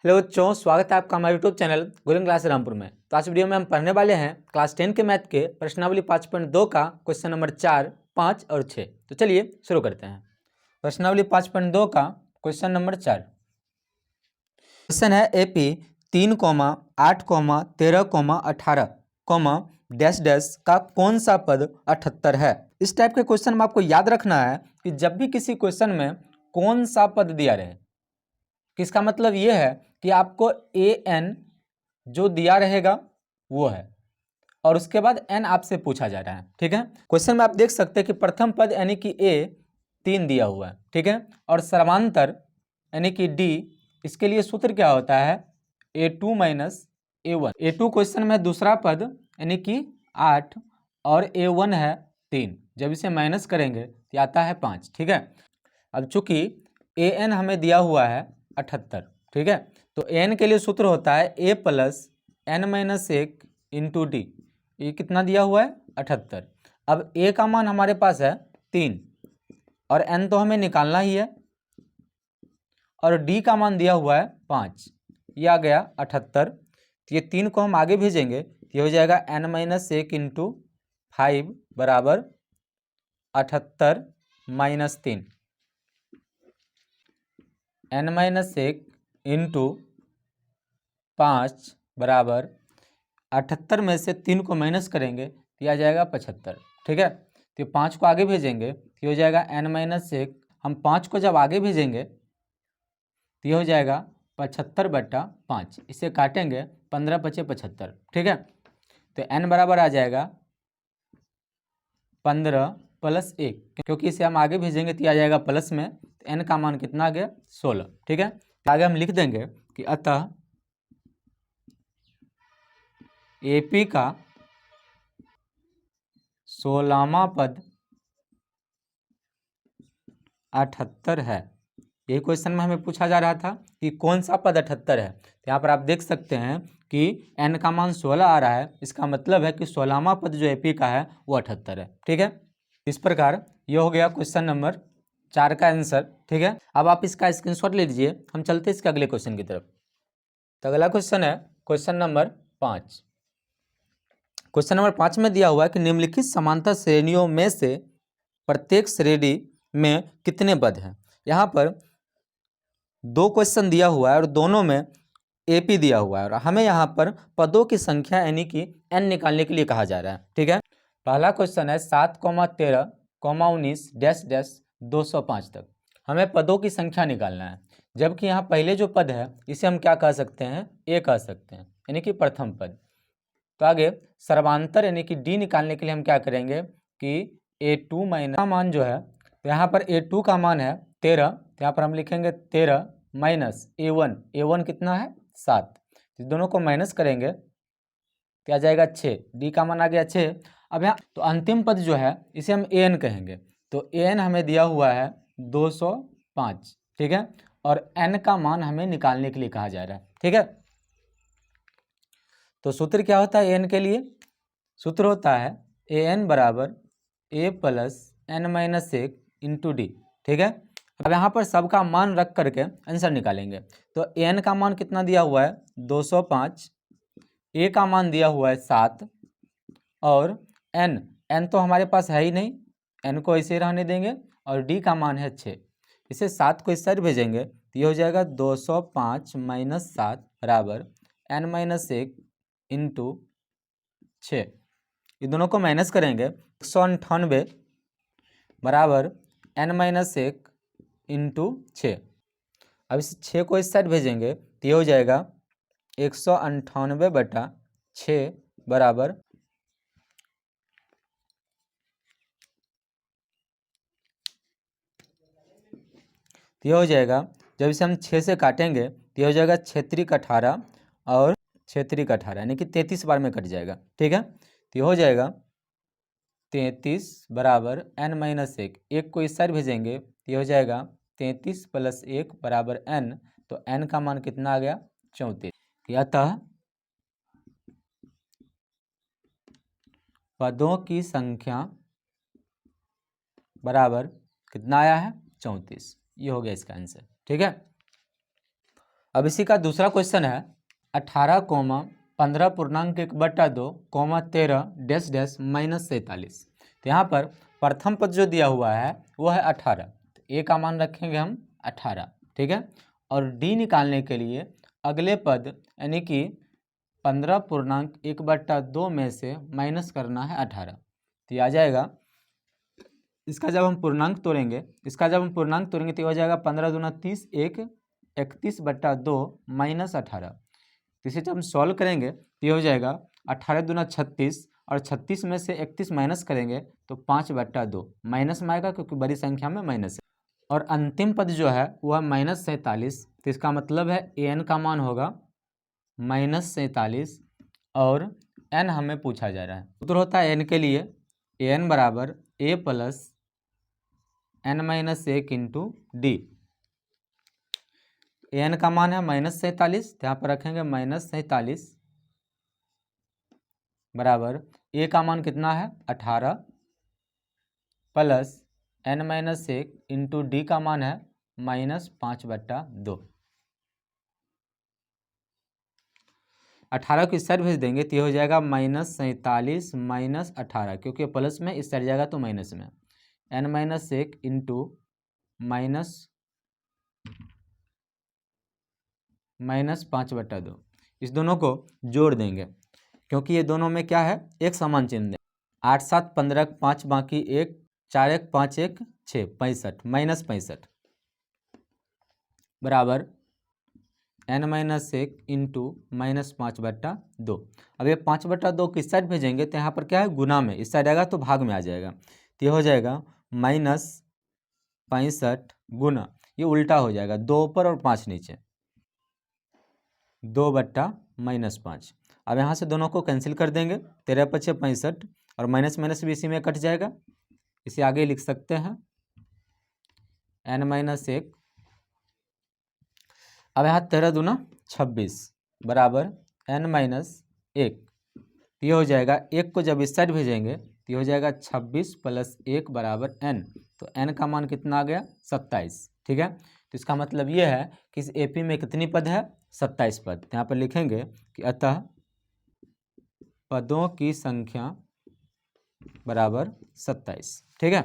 Hello बच्चों, स्वागत है आपका हमारे YouTube channel golden class Rampur में। तो आज वीडियो में हम पढ़ने वाले हैं क्लास 10 के मैथ के प्रश्नावली 5.2 का क्वेश्चन नंबर 4, 5 और 6। तो चलिए शुरू करते हैं। प्रश्नावली 5.2 का क्वेश्चन नंबर 4 क्वेश्चन है AP 3, 8, 13, 18, डैश डैश का कौन सा पद 78 है। इस टाइप के क्वेश्चन में आपको याद रखना है कि जब भी किसी क्वेश्चन में कौन सा पद दिया रहे, किसका मतलब ये है कि आपको an जो दिया रहेगा वो है और उसके बाद n आपसे पूछा जा रहा है। ठीक है, क्वेश्चन में आप देख सकते हैं कि प्रथम पद यानी कि a 3 दिया हुआ है। ठीक है, और सर्वांतर यानी कि d, इसके लिए सूत्र क्या होता है a2 minus a1। a2 question में दूसरा पद यानी कि 8 और a1 है 3, जब इसे माइनस करेंगे तो आता है 5। ठीक है, अब चूंकि an हमें दिया हुआ है 78, ठीक है, तो n के लिए सूत्र होता है a plus n minus 1 into D. ये कितना दिया हुआ है 78। अब a का मान हमारे पास है 3 और n तो हमें निकालना ही है और d का मान दिया हुआ है 5, ये आ गया 78। तो ये 3 को हम आगे भेजेंगे, ये हो जाएगा n माइनस 1 इंटू 5 बराबर 78 माइनस 3, n माइनस 1 इंटू 5 बराबर 78 में से 3 को माइनस करेंगे तो यह आ जाएगा 75। ठीक है, तो 5 को आगे भेजेंगे तो ये हो जाएगा n माइनस 1। हम 5 को जब आगे भेजेंगे तो ये हो जाएगा 75/5, इसे काटेंगे 15 × 5 = 75। ठीक है, तो n बराबर आ जाएगा 15 + 1, क्योंकि इसे हम आगे भेजेंगे तो आ जाएगा प्लस में, तो n का मान कितना आ गया 16। ठीक है, तो आगे हम लिख देंगे कि अतः AP का 16वां पद 78 है। यही क्वेश्चन में हमें पूछा जा रहा था कि कौन सा पद 78 है। तो यहाँ पर आप देख सकते हैं कि n का मान 16 आ रहा है, इसका मतलब है कि 16वां पद जो AP का है वो 78 है। ठीक है, इस प्रकार ये हो गया क्वेश्चन नंबर 4 का आंसर। ठीक है, अब आप इसका स्क्रीनशॉट ले लीजिए, हम चलते हैं इसके अगले क्वेश्चन की तरफ। तो अगला क्वेश्चन है क्वेश्चन नंबर 5। क्वेश्चन नंबर 5 में दिया हुआ है कि निम्नलिखित समांतर श्रेणियों में से प्रत्येक श्रेणी में कितने पद हैं। यहाँ पर 2 क्वेश्चन दिया हुआ है और दोनों में AP दिया हुआ है और हमें यहाँ पर पदों की संख्या यानी कि n निकालने के लिए कहा जा रहा है। ठीक है, पहला क्वेश्चन है 7, 13, 19 डैश डैश 205 तक हमें पदों की संख्या निकालना है। जबकि यहाँ पहले जो पद है इसे हम क्या कह सकते हैं, a कह सकते हैं, यानी कि प्रथम पद। तो आगे सर्वांतर यानी कि d निकालने के लिए हम क्या करेंगे कि a2 माइनस का मान जो है, तो यहाँ पर a2 का मान है 13, तो यहाँ पर हम लिखेंगे 13 माइनस a1 कितना है 7, इस दोनों को माइनस करेंगे क्या जाएगा 6, d का मान आ गया 6। अब यहाँ तो अंतिम पद जो है इसे हम an कहेंगे, तो an हमें दिया हुआ है 205। ठीक है, और n का मान हमें निकालने के लिए कहा जा रहा है। ठीक है, तो सूत्र क्या होता है an के लिए, सूत्र होता है an बराबर a plus n minus 1 into D. ठीक है, अब यहाँ पर सबका मान रख करके आंसर निकालेंगे। तो an का मान कितना दिया हुआ है 205, a का मान दिया हुआ है 7 और n तो हमारे पास है ही नहीं, n को ऐसे रहने देंगे और d का मान है 6। इसे 7 को इस साइड भेजेंगे तो ये हो जाएगा 205 माइनस 7 बराबर n माइनस 1 इंटू 6। ये दोनों को माइनस करेंगे 198 बराबर n माइनस 1 इंटू 6। अब इस 6 को इस साइड भेजेंगे तो ये हो जाएगा 198/6 बराबर तो ये हो जाएगा, जब इसे हम 6 से काटेंगे तो ये हो जाएगा 6×3 = 18 और 6×3 = 18 यानी कि 33 बार में कट जाएगा। ठीक है, तो ये हो जाएगा 33 बराबर n माइनस 1, एक को इस साइड भेजेंगे तो ये हो जाएगा 33 + 1 बराबर n, तो n का मान कितना आ गया 34। अतः पदों की संख्या बराबर कितना आया है 34, ये हो गया इसका आंसर। ठीक है, अब इसी का दूसरा क्वेश्चन है 18, 15 पूर्णांक 1/2, 13 डैश डैश -47। तो यहाँ पर प्रथम पद जो दिया हुआ है वो है 18, तो ए का मान रखेंगे हम 18, ठीक है। और डी निकालने के लिए अगले पद यानी कि 15 पूर्णांक 1/2 में से माइनस करना है 18। तो ये आ जाएगा, इसका जब हम पूर्णांक तोड़ेंगे तो हो जाएगा 15 दूना 30, 31/2 -18। इसे जब हम सॉल्व करेंगे तो ये हो जाएगा 18 दूना 36, और 36 में से 31 माइनस करेंगे तो 5/2 माइनस में आएगा, क्योंकि बड़ी संख्या में माइनस है। और अंतिम पद जो है वह -47। तो इसका मतलब है an का मान होगा -47, और n हमें पूछा जा रहा है। उत्तर होता है n के लिए an बराबर a plus n-1 into D. an का मान है -47, यहाँ पर रखेंगे -47 बराबर a का मान कितना है 18 प्लस n-1 इंटू डी का मान है -5/2। 18 को इस साइड भेज देंगे तो ये हो जाएगा -47 -18, क्योंकि प्लस में इस साइड जाएगा तो माइनस में, n-1 इंटू -5/2। इस दोनों को जोड़ देंगे, क्योंकि ये दोनों में क्या है एक समान चिन्ह। 8 7 15 5 बाकी 1 4 1 5 1 6 65 -65 बराबर n-1 इंटू -5/2। अब ये 5/2 किस साइड भेजेंगे तो यहाँ पर क्या है गुना में, इस साइड आएगा तो भाग में आ जाएगा। तो ये हो जाएगा -65 गुना, ये उल्टा हो जाएगा, 2 ऊपर और 5 नीचे, 2/-5। अब यहाँ से दोनों को कैंसिल कर देंगे, 13 × 5 = 65, और माइनस माइनस भी इसी में कट जाएगा। इसे आगे लिख सकते हैं n-1। अब यहाँ 13 दूना 26 बराबर n-1। ये हो जाएगा, 1 को जब इस साइड भेजेंगे तो ये हो जाएगा 26 + 1 बराबर n। तो n का मान कितना आ गया 27, ठीक है। तो इसका मतलब ये है कि इस एपी में कितनी पद है 27 पद। यहाँ पर लिखेंगे कि अतः पदों की संख्या बराबर 27, ठीक है।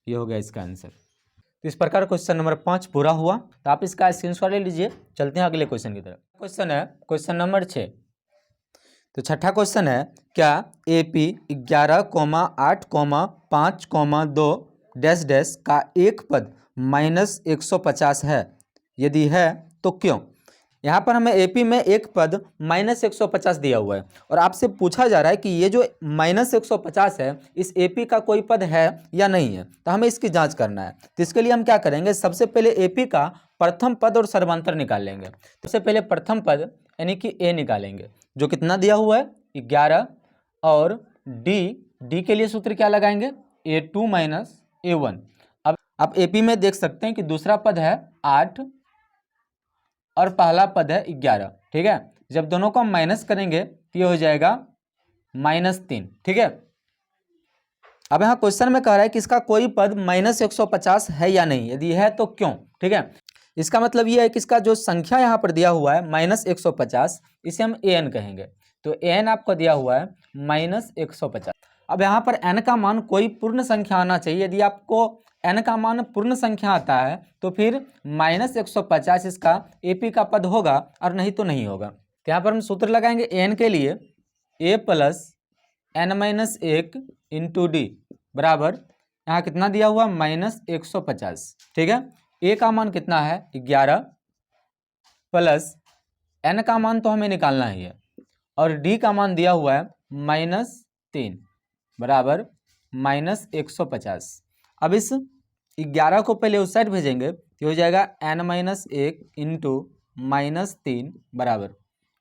ये हो गया इसका आंसर। तो इस प्रकार क्वेश्चन नंबर 5 पूरा हुआ। तो आप इसका स्क्रीनशॉट ले लीजिए। चलते हैं अगले क्वेश्चन की तरफ। क्वेश्चन है क्वेश्चन नंबर 6। तो छठा क्वेश्चन है, क्या AP 11, 8, 5, 2 डैश डैश का एक पद -150 है? यदि है तो क्यों? यहाँ पर हमें AP में एक पद -150 दिया हुआ है, और आपसे पूछा जा रहा है कि ये जो -150 है इस AP का कोई पद है या नहीं है, तो हमें इसकी जांच करना है। तो इसके लिए हम क्या करेंगे, सबसे पहले AP का प्रथम पद और सर्वांतर निकाल लेंगे। तो सबसे पहले प्रथम पद यानी कि A निकालेंगे, जो कितना दिया हुआ है 11, और D के लिए सूत्र क्या लगाएंगे A2 - A1। अब AP में देख सकते हैं कि दूसरा पद है 8 और पहला पद है 11, ठीक है। जब दोनों को हम माइनस करेंगे तो ये हो जाएगा -3, ठीक है। अब यहाँ क्वेश्चन में कह रहा है कि इसका कोई पद -150 है या नहीं, यदि है तो क्यों, ठीक है। इसका मतलब ये है कि इसका जो संख्या यहाँ पर दिया हुआ है -150, इसे हम an कहेंगे। तो an आपको दिया हुआ है -150। अब यहाँ पर n का मान कोई पूर्ण संख्या आना चाहिए। यदि आपको n का मान पूर्ण संख्या आता है तो फिर -150 इसका AP का पद होगा, और नहीं तो नहीं होगा। तो यहाँ पर हम सूत्र लगाएंगे an के लिए A + n-1 इंटू डी बराबर, यहाँ कितना दिया हुआ -150, ठीक है। A का मान कितना है 11 प्लस n का मान तो हमें निकालना ही है, और D का मान दिया हुआ है -3 बराबर -150। अब इस 11 को पहले उस साइड भेजेंगे तो हो जाएगा n-1 इंटू -3 बराबर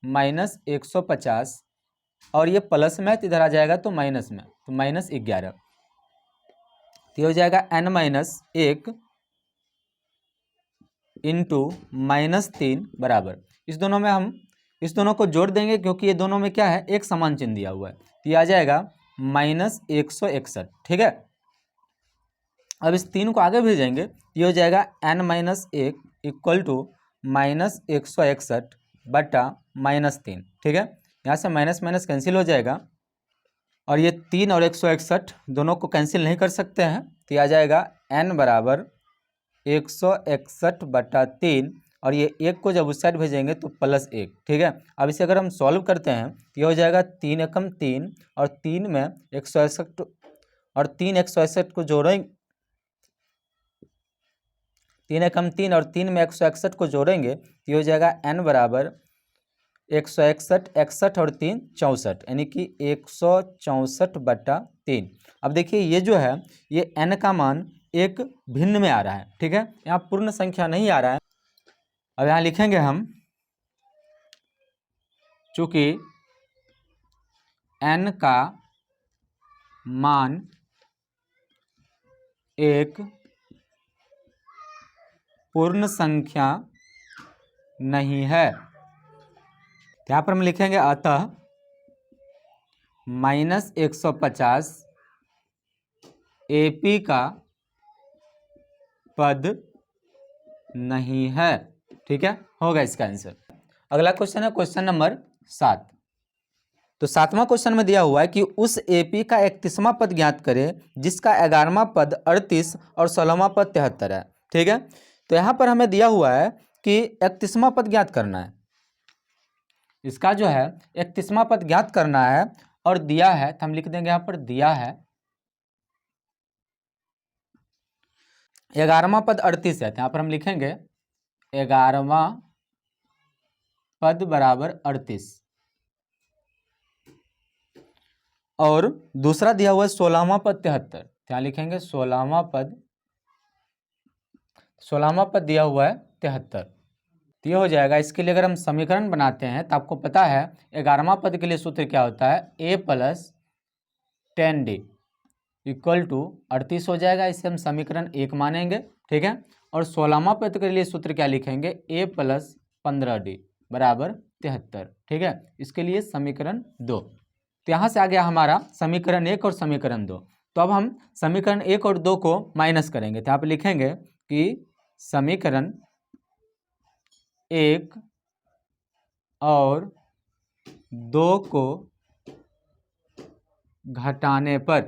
-150, और ये प्लस में तो इधर आ जाएगा तो माइनस में, तो -11। तो हो जाएगा n-1 इंटू -3 बराबर, इस दोनों को जोड़ देंगे, क्योंकि ये दोनों में क्या है एक समान चिन्ह दिया हुआ है। तो ये आ जाएगा -161, ठीक है। अब इस 3 को आगे भेजेंगे, ये हो जाएगा n-1 इक्वल टू -161 बटा -3, ठीक है। यहाँ से माइनस माइनस कैंसिल हो जाएगा और ये 3 और 161 दोनों को कैंसिल नहीं कर सकते हैं, तो आ जाएगा n बराबर 161 बटा 3 और ये 1 को जब उस साइड भेजेंगे तो +1, ठीक है। अब इसे अगर हम सॉल्व करते हैं तो ये हो जाएगा 3 एकम 3 और 3 में 161 और 3 161 को जोड़ेंगे, 3 एकम 3 और 3 में 161 को जोड़ेंगे तो ये हो जाएगा n बराबर 161, 61 और 3 64, यानी कि 164 बटा 3। अब देखिए ये जो है ये n का मान एक भिन्न में आ रहा है, ठीक है, यहाँ पूर्ण संख्या नहीं आ रहा है। अब यहाँ लिखेंगे हम, चूंकि n का मान एक पूर्ण संख्या नहीं है, तो यहाँ पर हम लिखेंगे अतः -150 AP का पद नहीं है, ठीक है, होगा इसका आंसर। अगला क्वेश्चन है क्वेश्चन नंबर 7। तो 7वां क्वेश्चन में दिया हुआ है कि उस AP का 31वां पद ज्ञात करें जिसका 11वां पद 38 और 16वां पद 73 है, ठीक है। तो यहाँ पर हमें दिया हुआ है कि 31वां पद ज्ञात करना है, इसका जो है 31वां पद ज्ञात करना है और दिया है, तो हम लिख देंगे यहाँ पर दिया है 11वां पद 38 है, तो यहाँ पर हम लिखेंगे 11वां पद बराबर 38 और दूसरा दिया हुआ है 16वां पद 73, यहाँ लिखेंगे 16वां पद दिया हुआ है 73, तो ये हो जाएगा। इसके लिए अगर हम समीकरण बनाते हैं तो आपको पता है 11वां पद के लिए सूत्र क्या होता है, a + 10d इक्वल टू 38 हो जाएगा, इसे हम समीकरण 1 मानेंगे, ठीक है। और 16वां पद के लिए सूत्र क्या लिखेंगे, a + 15d बराबर 73, ठीक है, इसके लिए समीकरण 2। तो यहाँ से आ गया हमारा समीकरण 1 और समीकरण 2। तो अब हम समीकरण 1 और 2 को माइनस करेंगे, तो यहाँ पर लिखेंगे कि समीकरण 1 और 2 को घटाने पर,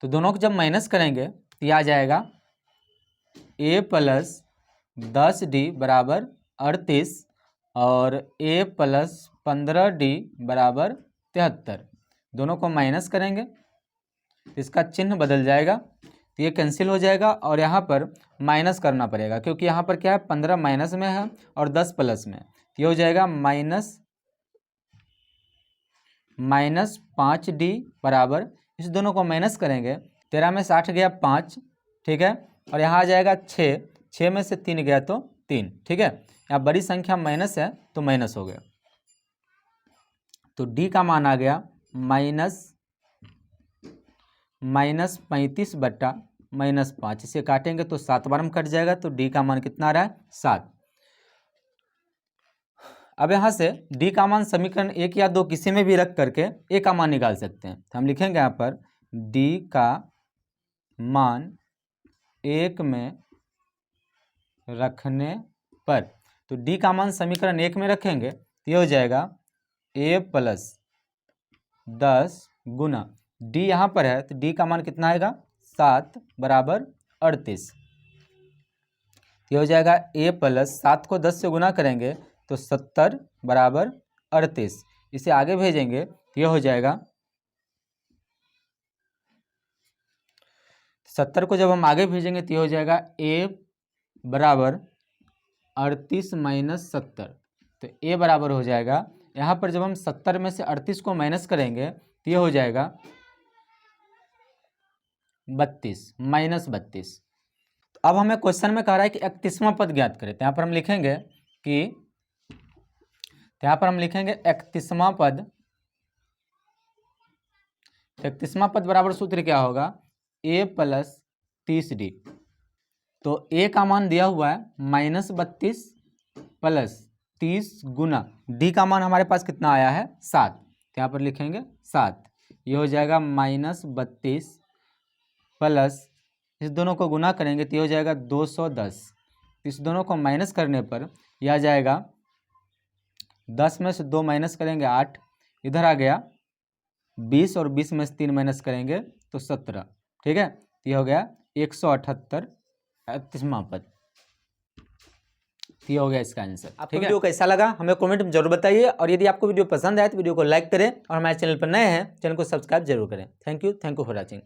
तो दोनों को जब माइनस करेंगे तो यह आ जाएगा a + 10d बराबर 38 और a + 15d बराबर 73, दोनों को माइनस करेंगे, इसका चिन्ह बदल जाएगा, तो ये कैंसिल हो जाएगा और यहाँ पर माइनस करना पड़ेगा क्योंकि यहाँ पर क्या है 15 माइनस में है और 10 प्लस में, तो ये हो जाएगा -5d बराबर, इस दोनों को माइनस करेंगे, 13 में 60 गया 5, ठीक है, और यहाँ आ जाएगा 6 में से 3 गया तो 3, ठीक है, यहाँ बड़ी संख्या माइनस है तो माइनस हो गया, तो d का मान आ गया -35 बटा -5, इसे काटेंगे तो 7 बार में कट जाएगा, तो d का मान कितना आ रहा है 7। अब यहाँ से d का मान समीकरण 1 या 2 किसी में भी रख करके a का मान निकाल सकते हैं, तो हम लिखेंगे यहाँ पर d का मान 1 में रखने पर, तो d का मान समीकरण 1 में रखेंगे तो ये हो जाएगा a + 10 गुना d यहाँ पर है तो d का मान कितना आएगा 7 बराबर 38, ये हो जाएगा a + 7 को 10 से गुना करेंगे तो 70 बराबर 38, इसे आगे भेजेंगे तो ये हो जाएगा 70 को जब हम आगे भेजेंगे तो ये हो जाएगा a बराबर 38 - 70, तो a बराबर हो जाएगा, यहाँ पर जब हम 70 में से 38 को माइनस करेंगे तो ये हो जाएगा 32 -32। तो अब हमें क्वेश्चन में कह रहा है कि 31वां पद ज्ञात करें, तो यहाँ पर हम लिखेंगे कि 31वां पद, 31वां पद बराबर सूत्र क्या होगा, a + 30d, तो a का मान दिया हुआ है -32 + 30 गुना d का मान हमारे पास कितना आया है 7, तो यहाँ पर लिखेंगे 7, ये हो जाएगा -32 प्लस इस दोनों को गुना करेंगे तो ये हो जाएगा 210 तो इस दोनों को माइनस करने पर यह आ जाएगा 10 में से 2 माइनस करेंगे 8, इधर आ गया 20 और 20 में से 3 माइनस करेंगे तो 17। ठीक है, तो ये हो गया 178 38वां पद। ये हो गया इसका आंसर। आपको वीडियो कैसा लगा हमें कमेंट में जरूर बताइए, और यदि आपको वीडियो पसंद आए तो वीडियो को लाइक करें और हमारे चैनल पर नए हैं चैनल को सब्सक्राइब जरूर करें। Thank you for watching.